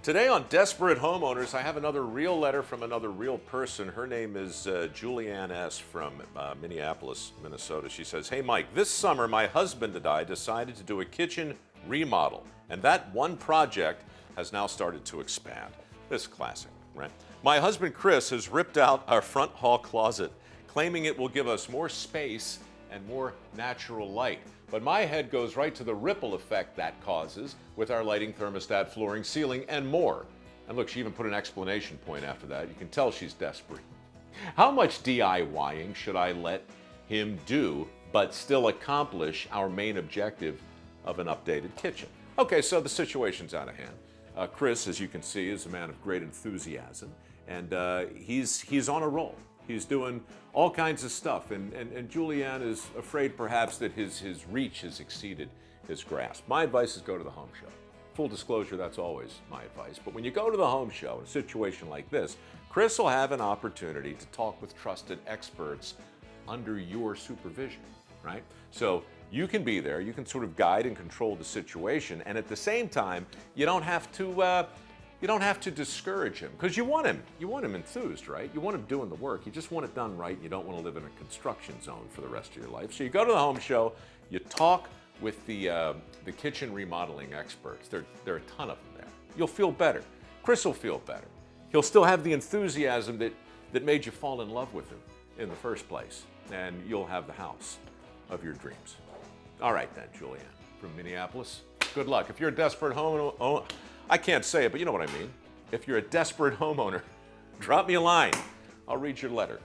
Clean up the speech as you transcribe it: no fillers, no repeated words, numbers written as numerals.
Today on Desperate Homeowners, I have another real letter from another real person. Her name is Julianne S. from Minneapolis, Minnesota. She says, "Hey Mike, this summer my husband and I decided to do a kitchen remodel, and that one project has now started to expand." This is classic, right? "My husband Chris has ripped out our front hall closet, claiming it will give us more space and more natural light. But my head goes right to the ripple effect that causes with our lighting, thermostat, flooring, ceiling, and more." And look, she even put an exclamation point after that. You can tell she's desperate. "How much DIYing should I let him do but still accomplish our main objective of an updated kitchen?" Okay, so the situation's out of hand. Chris, as you can see, is a man of great enthusiasm, and he's on a roll. He's doing all kinds of stuff, and Julianne is afraid perhaps that his reach has exceeded his grasp. My advice is go to the home show. Full disclosure, that's always my advice. But when you go to the home show, in a situation like this, Chris will have an opportunity to talk with trusted experts under your supervision, right? So you can be there, you can sort of guide and control the situation, and at the same time, you don't have to discourage him, because you want him enthused, right? You want him doing the work. You just want it done right. You don't want to live in a construction zone for the rest of your life. So you go to the home show, you talk with the kitchen remodeling experts. There are a ton of them there. You'll feel better. Chris will feel better. He'll still have the enthusiasm that made you fall in love with him in the first place, and you'll have the house of your dreams. All right then, Julianne from Minneapolis. Good luck. If you're a desperate homeowner, I can't say it, but you know what I mean. If you're a desperate homeowner, drop me a line. I'll read your letter.